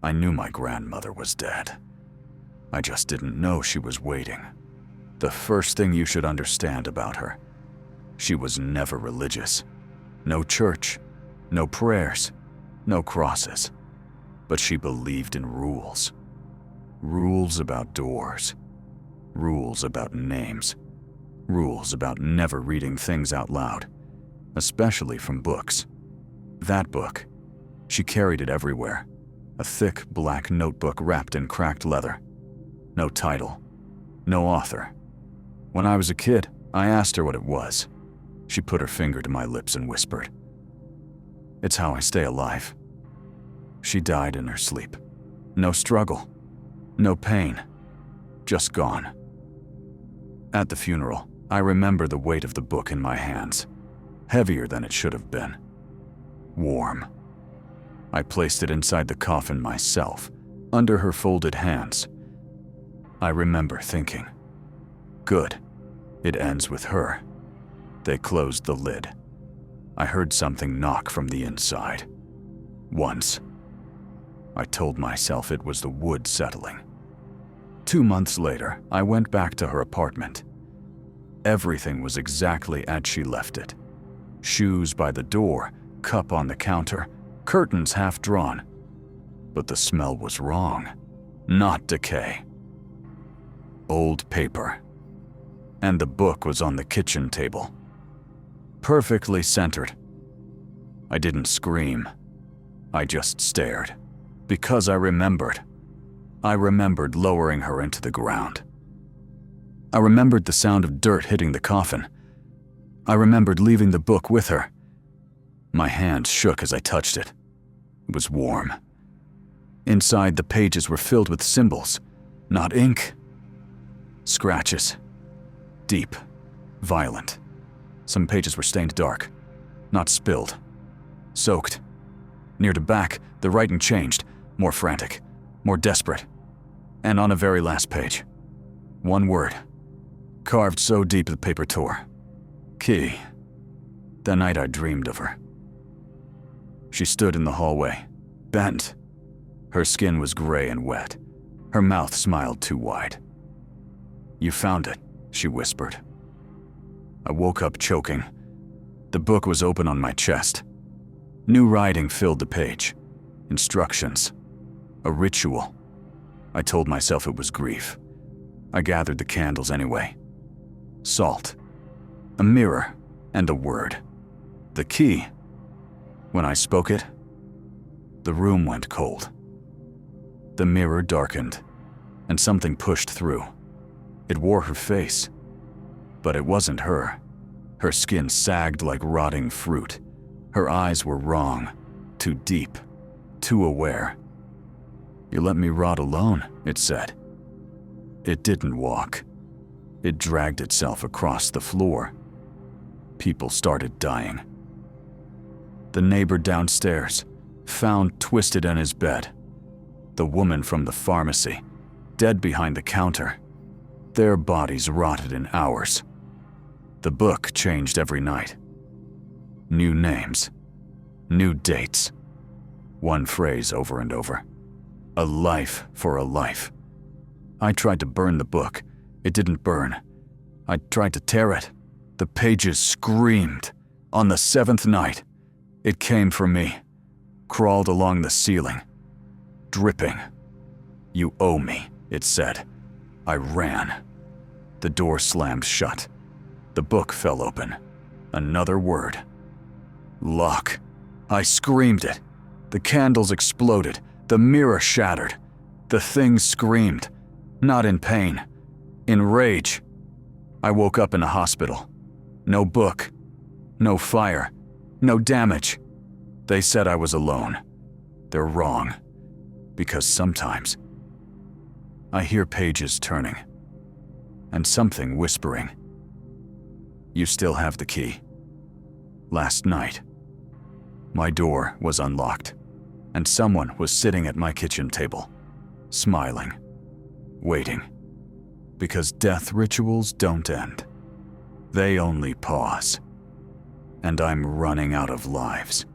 I knew my grandmother was dead. I just didn't know she was waiting. The first thing you should understand about her: she was never religious. No church, no prayers, no crosses. But she believed in rules. Rules about doors. Rules about names. Rules about never reading things out loud, especially from books. That book, she carried it everywhere. A thick black notebook wrapped in cracked leather. No title, no author. When I was a kid, I asked her what it was. She put her finger to my lips and whispered, "It's how I stay alive." She died in her sleep. No struggle, no pain, just gone. At the funeral, I remember the weight of the book in my hands, heavier than it should have been. Warm. I placed it inside the coffin myself, under her folded hands. I remember thinking, good, it ends with her. They closed the lid. I heard something knock from the inside. Once. I told myself it was the wood settling. 2 months later, I went back to her apartment. Everything was exactly as she left it. Shoes by the door, cup on the counter, curtains half drawn. But the smell was wrong. Not decay. Old paper. And the book was on the kitchen table. Perfectly centered. I didn't scream. I just stared. Because I remembered. I remembered lowering her into the ground. I remembered the sound of dirt hitting the coffin. I remembered leaving the book with her. My hand shook as I touched it. It was warm. Inside, the pages were filled with symbols, not ink. Scratches. Deep. Violent. Some pages were stained dark, not spilled. Soaked. Near the back, the writing changed, more frantic, more desperate. And on a very last page, one word, carved so deep the paper tore. Key. The night I dreamed of her. She stood in the hallway, bent. Her skin was gray and wet. Her mouth smiled too wide. "You found it," she whispered. I woke up choking. The book was open on my chest. New writing filled the page. Instructions. A ritual. I told myself it was grief. I gathered the candles anyway. Salt. A mirror. And a word. The key. When I spoke it, the room went cold. The mirror darkened, and something pushed through. It wore her face. But it wasn't her. Her skin sagged like rotting fruit. Her eyes were wrong, too deep, too aware. "You let me rot alone," it said. It didn't walk. It dragged itself across the floor. People started dying. The neighbor downstairs, found twisted in his bed. The woman from the pharmacy, dead behind the counter. Their bodies rotted in hours. The book changed every night. New names. New dates. One phrase over and over. A life for a life. I tried to burn the book. It didn't burn. I tried to tear it. The pages screamed. On the 7th night, it came for me. Crawled along the ceiling. Dripping. "You owe me," it said. I ran. The door slammed shut. The book fell open. Another word. Lock. I screamed it. The candles exploded. The mirror shattered. The thing screamed. Not in pain. In rage. I woke up in a hospital. No book. No fire. No damage. They said I was alone. They're wrong. Because sometimes I hear pages turning. And something whispering. "You still have the key." Last night, my door was unlocked, and someone was sitting at my kitchen table, smiling, waiting. Because death rituals don't end. They only pause. And I'm running out of lives.